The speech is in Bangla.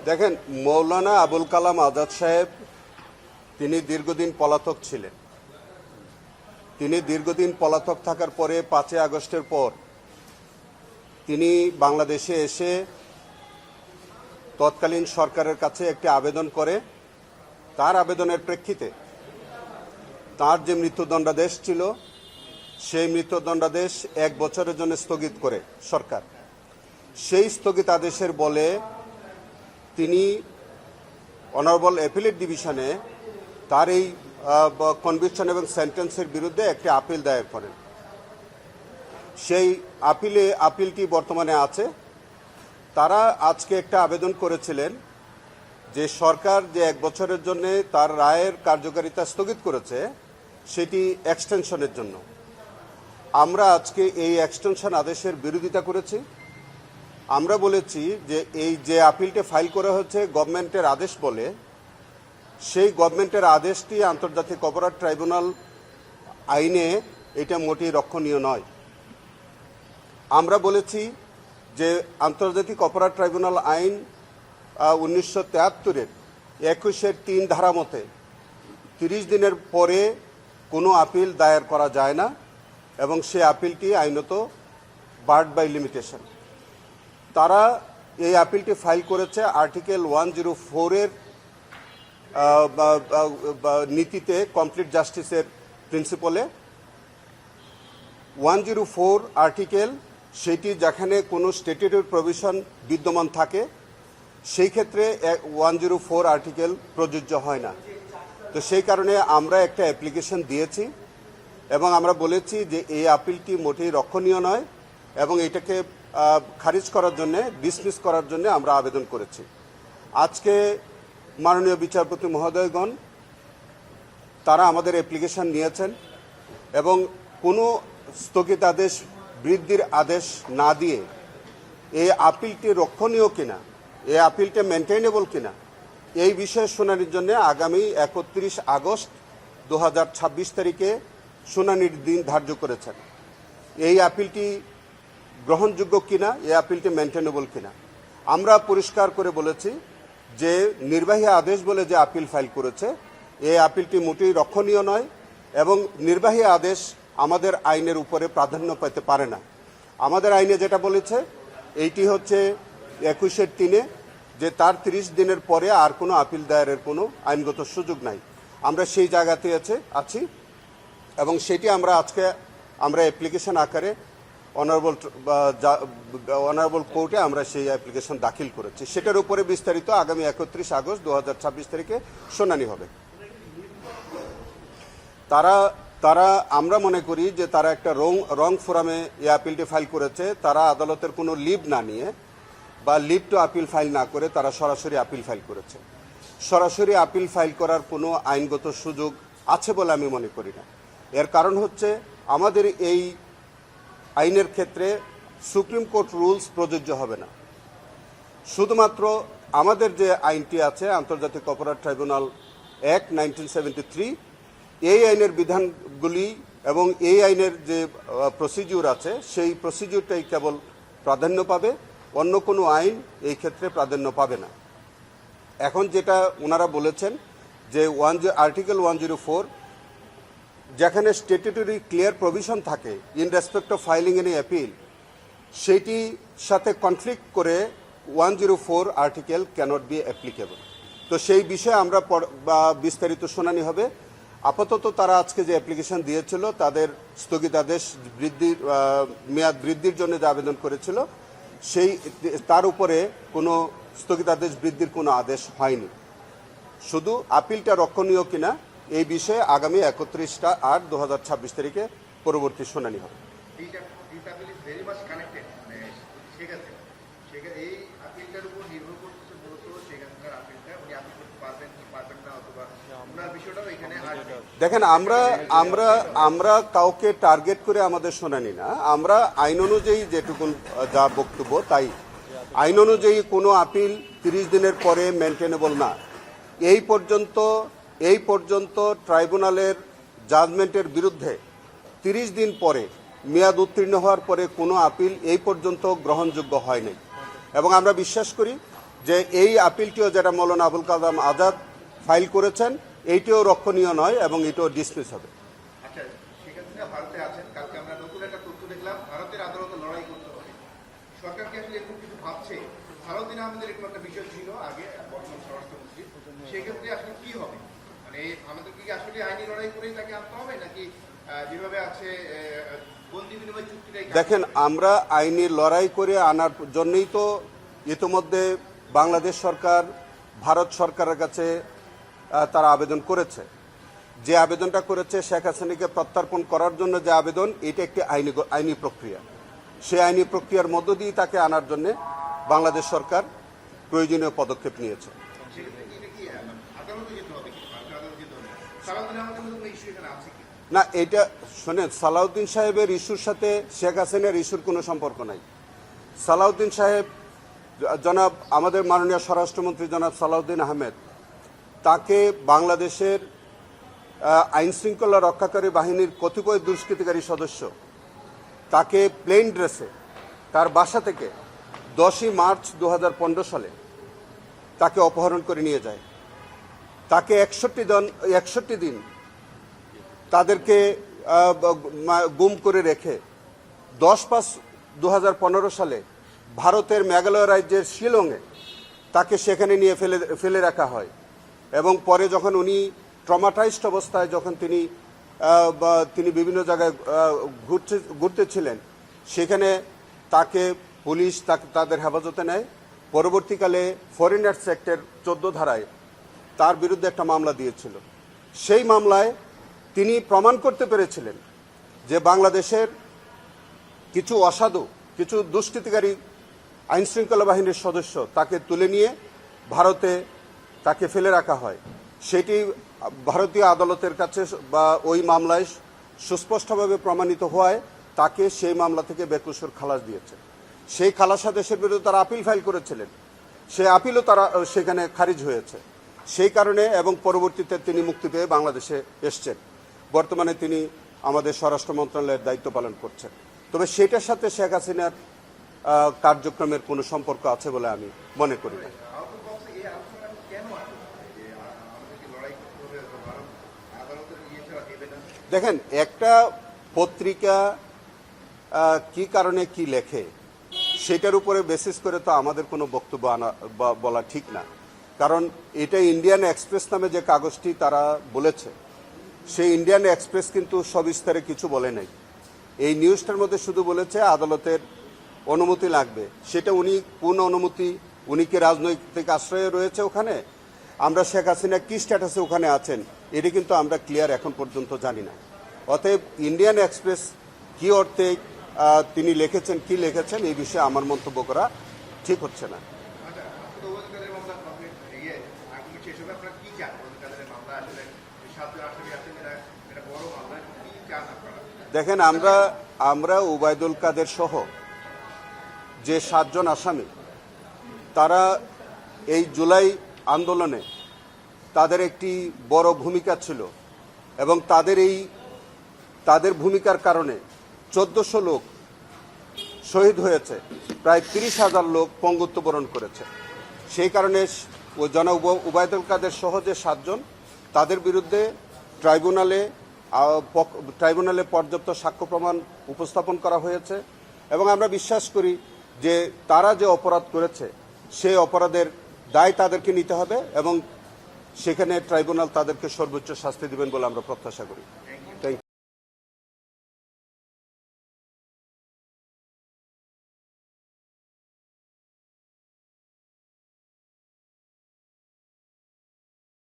দেখেন, মৌলানা আবুল কালাম আজাদ সাহেব তিনি দীর্ঘদিন পলাতক ছিলেন। তিনি দীর্ঘদিন পলাতক থাকার পরে 5 আগস্টের পর তিনি বাংলাদেশে এসে তৎকালীন সরকারের কাছে একটি আবেদন করে। তার আবেদনের প্রেক্ষিতে তার যে মৃত্যুদণ্ডাদেশ ছিল সেই মৃত্যুদণ্ডাদেশ 1 বছরের জন্য স্থগিত করে সরকার। সেই স্থগিতাদেশের বলে তিনি অনারেবল অ্যাপিলেট ডিভিশনে তার এই কনভিকশন এবং সেন্টেন্সের বিরুদ্ধে একটি আপিল দায়ের করেন। সেই আপিলটি বর্তমানে আছে। তারা আজকে একটা আবেদন করেছিলেন যে সরকার যে 1 বছরের জন্য তার রায়ের কার্যকারিতা স্থগিত করেছে সেটি এক্সটেনশনের জন্য। আমরা আজকে এই এক্সটেনশন আদেশের বিরোধিতা করেছি। আমরা বলেছি যে এই যে আপিলটা ফাইল করা হচ্ছে গভর্নমেন্টের আদেশ বলে, সেই গভর্নমেন্টের আদেশটি আন্তর্জাতিক অপরাধ ট্রাইব্যুনাল আইনে এটা মোটেই রক্ষণীয় নয়। আমরা বলেছি যে আন্তর্জাতিক অপরাধ ট্রাইব্যুনাল আইন 1973-এর 21-3 ধারা মতে 30 দিনের পরে কোনো আপিল দায়ের করা যায় না এবং সে আপিলটি আইনত বার্ড বাই লিমিটেশন। তারা এই আপিলটি ফাইল করেছে আর্টিকেল 104-এর নীতিতে, কমপ্লিট জাস্টিসের প্রিন্সিপালে। 104 আর্টিকেল সেটি যেখানে কোনো স্ট্যাটিউটরি প্রভিশন বিদ্যমান থাকে সেই ক্ষেত্রে 104 আর্টিকেল প্রযোজ্য হয় না। তো সেই কারণে আমরা একটা অ্যাপ্লিকেশন দিয়েছি এবং আমরা বলেছি যে এই আপিলটি মোটেই রক্ষণীয় নয় এবং এটাকে খারিজ করার জন্য, ডিসমিস করার জন্য আমরা আবেদন করেছি। আজকে মাননীয় বিচারপতি মহোদয়গণ তারা আমাদের অ্যাপ্লিকেশন নিয়েছেন এবং কোনো স্থগিতাদেশ বৃদ্ধির আদেশ না দিয়ে এই আপিলটি রক্ষণীয় কিনা, এই আপিলটা মেনটেনেবল কিনা এই বিষয়ে শুনানির জন্য আগামী 31 আগস্ট 2026 তারিখে শুনানির দিন ধার্য করেছেন। এই আপিলটি গ্রহণযোগ্য কিনা, এই আপিলটি মেনটেনেবল কিনা। আমরা পরিষ্কার করে বলেছি যে নির্বাহী আদেশ বলে যে আপিল ফাইল করেছে এই আপিলটি মোটেই রক্ষণীয় নয় এবং নির্বাহী আদেশ আমাদের আইনের উপরে প্রাধান্য পেতে পারে না। আমাদের আইনে যেটা বলেছে এইটি হচ্ছে 21-3-এ যে তার 30 দিনের পরে আর কোনো আপিল দায়েরের কোনো আইনগত সুযোগ নাই। আমরা সেই জায়গাতে আছি এবং সেটি আমরা আজকে অ্যাপ্লিকেশন আকারে অনারেবল কোর্টে আমরা সেই অ্যাপ্লিকেশন দাখিল করেছি। সেটার উপরে বিস্তারিত আগামী 31 আগস্ট 2026 তারিখে শুনানি হবে। তারা আমরা মনে করি যে তারা একটা রং ফোরামে এই আপিলটি ফাইল করেছে। তারা আদালতের কোনো লিভ না নিয়ে বা লিভ টু আপিল ফাইল না করে তারা সরাসরি আপিল ফাইল করেছে। সরাসরি আপিল ফাইল করার কোনো আইনগত সুযোগ আছে বলে আমি মনে করি না। এর কারণ হচ্ছে আমাদের এই আইনের ক্ষেত্রে সুপ্রিম কোর্ট রুলস প্রযোজ্য হবে না। শুধুমাত্র আমাদের যে আইনটি আছে আন্তর্জাতিক অপরাধ ট্রাইব্যুনাল অ্যাক্ট 1973, এই আইনের বিধানগুলি এবং এই আইনের যে প্রসিডিউর আছে সেই প্রসিডিউরটাই কেবল প্রাধান্য পাবে, অন্য কোনো আইন এই ক্ষেত্রে প্রাধান্য পাবে না। এখন যেটা ওনারা বলেছেন যে আর্টিকেল 104 যেখানে স্ট্যাটুটরি ক্লিয়ার প্রভিশন থাকে in respect of filing any appeal, সেইটি সাথে কনফ্লিক্ট করে 104 আর্টিকেল ক্যানট বি অ্যাপ্লিকেবল। তো সেই বিষয়ে আমরা বিস্তারিত শুনানি হবে। আপাতত তারা আজকে যে অ্যাপ্লিকেশন দিয়েছিল তাদের স্থগিতাদেশ বৃদ্ধির মেয়াদ বৃদ্ধির জন্য যে আবেদন করেছিল তার উপরে কোনো স্থগিতাদেশ বৃদ্ধির কোনো আদেশ হয়নি। শুধু আপিলটা রক্ষণীয় কিনা এই বিষয়ে আগামী 31/8/2026 তারিখে পরবর্তী শুনানি হবে। দেখেন, আমরা কাউকে টার্গেট করে আমাদের শুনানি না। আমরা আইন অনুযায়ী যেটুকুন যা বক্তব্য তাই। আইন অনুযায়ী কোনো আপিল 30 দিনের পরে মেনটেনেবল না। এই পর্যন্ত ট্রাইব্যুনালের জাজমেন্টের বিরুদ্ধে 30 দিন পরে মেয়াদ উত্তীর্ণ হওয়ার পরে কোনো আপিল এই পর্যন্ত গ্রহণযোগ্য হয়নি এবং আমরা বিশ্বাস করি যে এই আপিলটিও যেটা মৌলানা আবুল কালাম আজাদ ফাইল করেছেন এইটিও রক্ষণীয় নয় এবং এটিও ডিসমিস হবে। আচ্ছা, শেখ হাসিনা ভারতে আছেন, কালকে আমরা নতুন একটা তথ্য দেখলাম, ভারতের আদালতে লড়াই করতে হবে। সরকার কি আসলে এরকম কিছু ভাবছে? সালাউদ্দিন আহমেদের এরকম একটা বিষয় ছিল আগে, বর্তমান স্বরাষ্ট্রমন্ত্রী, সেক্ষেত্রে আসলে কি হবে? মানে আমাদের কি আসলে আইনি লড়াই করেই তাকে আনতে হবে, নাকি যেভাবে আছে বন্দি বিনিময় চুক্তিটাই? দেখেন, আমরা আইনি লড়াই করে আনার জন্যই তো ইতিমধ্যে বাংলাদেশ সরকার ভারত সরকারের কাছে তারা আবেদন করেছে। যে আবেদনটা করেছে শেখ হাসিনাকে প্রত্যর্পণ করার জন্য, যে আবেদন, এটা একটি আইনি প্রক্রিয়া। সেই আইনি প্রক্রিয়ার মধ্য দিয়ে তাকে আনার জন্য বাংলাদেশ সরকার প্রয়োজনীয় পদক্ষেপ নিয়েছে। সেক্ষেত্রে কি এটা কি আদালতে যেতে হবে, কি ভারতের আদালতে যেতে হবে? সালাউদ্দিন আহমেদের মধ্যে কোনো ইস্যু এখানে আছে কি? না, এটা শোনেন, সালাউদ্দিন সাহেবের ইস্যুর সাথে শেখ হাসিনার ইস্যুর কোনো সম্পর্ক নাই। সালাউদ্দিন সাহেব, জনাব আমাদের মাননীয় স্বরাষ্ট্রমন্ত্রী জনাব সালাউদ্দিন আহমেদ, তাকে বাংলাদেশের আইন শৃঙ্খলা রক্ষাকারী বাহিনীর কতিপয় দুষ্কৃতিকারী সদস্য তাকে প্লেন ড্রেসে তার বাসা থেকে 10ই মার্চ 2015 সালে তাকে অপহরণ করে নিয়ে যায়। তাকে 61 দিন তাদেরকে গুম করে রেখে 10/5/2015 সালে ভারতের মেঘালয় রাজ্যের শিলংয়ে তাকে সেখানে নিয়ে ফেলে রাখা হয়। এবং পরে যখন উনি ট্রমাটাইজড অবস্থায় যখন তিনি বিভিন্ন জায়গায় ঘুরতেছিলেন, সেখানে তাকে পুলিশ তাদের হেফাজতে নেয়। পরবর্তীকালে ফরেনার্স অ্যাক্টের 14 ধারায় তার বিরুদ্ধে একটা মামলা দিয়েছিল। সেই মামলায় তিনি প্রমাণ করতে পেরেছিলেন যে বাংলাদেশের কিছু অসাধু, কিছু দুষ্কৃতিকারী আইনশৃঙ্খলা বাহিনীর সদস্য তাকে তুলে নিয়ে ভারতে তাকে ফেলে রাখা হয়। সেটি ভারতীয় আদালতের কাছে বা ওই মামলায় সুস্পষ্টভাবে প্রমাণিত হওয়ায় তাকে সেই মামলা থেকে বেকসুর খালাস দিয়েছে। সেই খালাসাদেশের বিরুদ্ধে তারা আপিল ফাইল করেছিলেন, সেই আপিলও তারা সেখানে খারিজ হয়েছে। সেই কারণে এবং পরবর্তীতে তিনি মুক্তি পেয়ে বাংলাদেশে এসছেন। বর্তমানে তিনি আমাদের স্বরাষ্ট্র মন্ত্রণালয়ের দায়িত্ব পালন করছেন। তবে সেটার সাথে শেখ হাসিনার কার্যক্রমের কোনো সম্পর্ক আছে বলে আমি মনে করি না। দেখেন, একটা পত্রিকা কি কারণে কি লেখে সেটার উপরে বেসিস করে তো আমাদের কোনো বক্তব্য বলা ঠিক না। কারণ এটা ইন্ডিয়ান এক্সপ্রেস নামে যে কাগজটি তারা বলেছে, সেই ইন্ডিয়ান এক্সপ্রেস কিন্তু সবিস্তারে কিছু বলে নাই। এই নিউজটার মধ্যে শুধু বলেছে আদালতের অনুমতি লাগবে। সেটা উনি কোন অনুমতি, উনি কি রাজনৈতিক আশ্রয়ে রয়েছে ওখানে, আমরা শেখ হাসিনা কি স্ট্যাটাসে ওখানে আছেন, এটা কিন্তু আমরা ক্লিয়ার এখন পর্যন্ত জানি না। অতএব ইন্ডিয়ান এক্সপ্রেস কি অর্থে তিনি লিখেছেন, কি লিখেছেন, এই বিষয়ে আমার মন্তব্য করা ঠিক হচ্ছে না। দেখেন, আমরা ওবায়দুল কাদের সহ যে 7 জন আসামি, তারা এই জুলাই আন্দোলনে তাদের একটি বড় ভূমিকা ছিল এবং তাদের ভূমিকার কারণে 1400 লোক শহীদ হয়েছে, প্রায় 30,000 লোক পঙ্গুত্ব বরণ করেছে। সেই কারণে জনাব ওবায়দুল কাদের সহ যে 7 জন, তাদের বিরুদ্ধে ট্রাইব্যুনালে পর্যাপ্ত সাক্ষ্য প্রমাণ উপস্থাপন করা হয়েছে এবং আমরা বিশ্বাস করি যে তারা যে অপরাধ করেছে সেই অপরাধের দায় তাদেরকে নিতে হবে এবং সেখানে ট্রাইব্যুনাল তাদেরকে সর্বোচ্চ শাস্তি দিবেন বলে আমরা প্রত্যাশা করি।